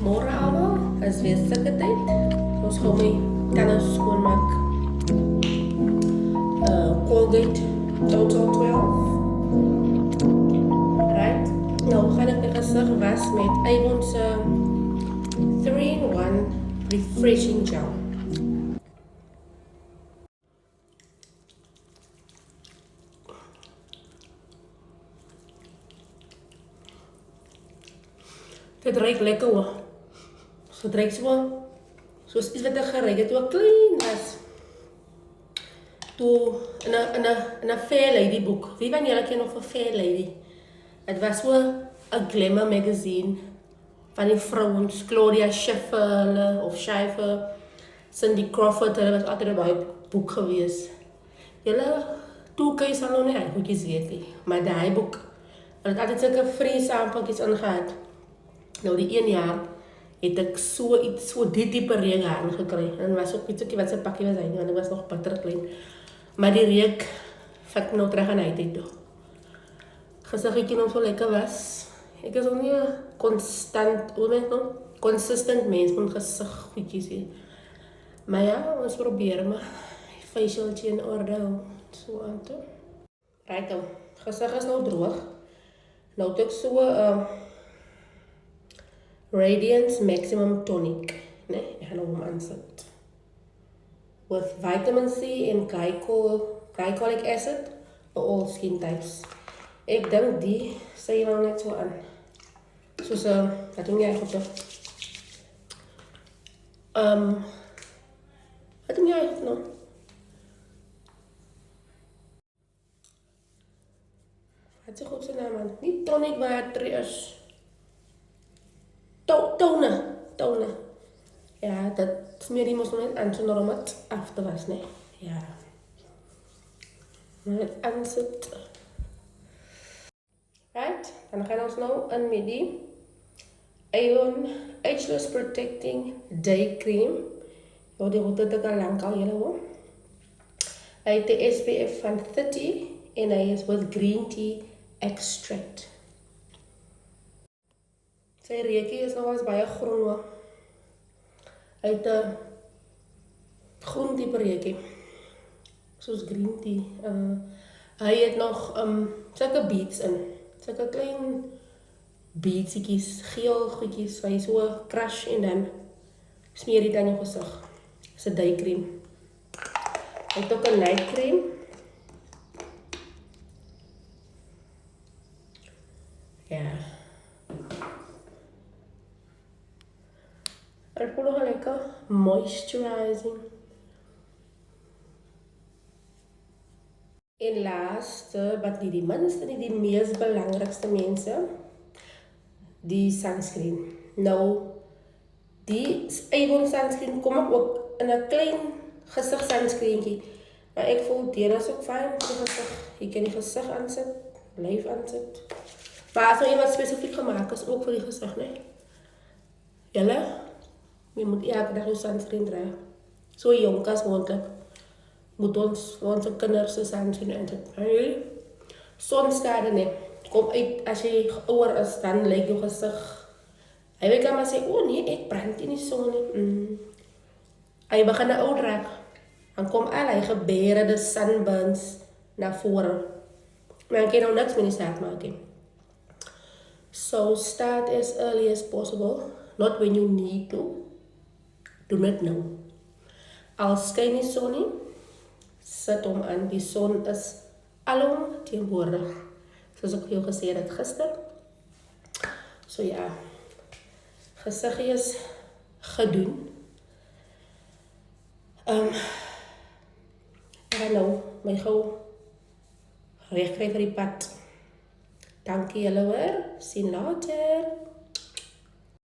Môre almal, is weer sulke tyd. Ons gaan my tande skoonmaak. Colgate Total 12. Right? Nou gaan ek my gesig was met Avon se 3-in-1 Refreshing Gel. Dit ruik lekker hoor. So het ruik soos iets wat ek geruik het toe ek klein was. Toe in 'n Fair Lady boek. Wie van julle ken nog van Fair Lady? Het was so 'n glamour magazine van die vrouens, Claudia Schiffer of Schiffer, Cindy Crawford, hulle was altyd by boek gewees. Julle toe kan jy sal nou nie goedjies weet nie, maar daai boek, hulle het altyd sulke free sampletjies ingehad. Nou die 1 jaar het ek so die type reuk aangekry. En was ook iets wat sy pakkie was hy, want ek was nog bitter klein. Maar die reuk vat nou terug aan uit toe. Gesiggetjie nog so lekker was. Ek is ook nie 'n consistent mens met gesig goedjies hier. Maar ja, ons probeer maar facialtjie in orde hou. So aan toe. Right dan, gesig is nou droog. Nou het ek so Radiance Maximum Tonic, né? Ek gaan hom aansit. With vitamin C and glycolic acid for all skin types. Ek dink die sê nou net so aan. Soos wat doen jy goed? Wat doen jy nou? Wat is goed se naam aan? Nie tonic water is. Toner. Ja, dat smeer die mos net aan sonder om het af te was, nee. Ja. Maar het aansit. Right, dan gaan ons nou in met die Avon Ageless Protecting Day Cream. Ja, die route het ek al lang al julle hoor. Hy het die SPF van 30 en hy is with green tea extract. Sy reekie is nog eens baie groen hoor. Hy het 'n groen type reekie. Soos green tea. Hy het nog sulke beads in. Sulke klein beadsietjies, geel goedjies, wat jy so crush en dan smeer dit aan jou gesig. Dis 'n day cream. Hy het ook 'n night cream. Ja. Ek voel nog lekker moisturizing. En laaste, wat nie die minste, nie die mees belangrikste mense, die sunscreen. Nou, die Avon sunscreen kom ook in 'n klein gesig sunscreentjie. Maar ek voel dit is ook fyn vir die gesig. Jy kan die gesig aansit, lyf aansit. Maar as jy wat spesifiek gemaak is ook vir die gesig, né? Julle jy moet elke dag jou sunscreen dra. So jonk as moontlik. Moet ons kinders se sunscreen aansit. Sonskade nie. Kom uit as jy ouer is, dan lyk jou gesig. Hy wil maar sê, "O nee, ek brand in die son nie." Hy begin oud raak. Dan kom al hy gebeurde sunburns na vore. Maar ek kan nou niks met die saak maak nie. So start as early as possible, not when you need to. Do not know. Als skyn die son nie, sit hom aan. Die son is alom teenwoordig. Soos ek jou gesê het gister. So ja, gesig is gedoen. Ek gaan nou my gou regkry vir die pad. Dankie julle hoor. Sien later.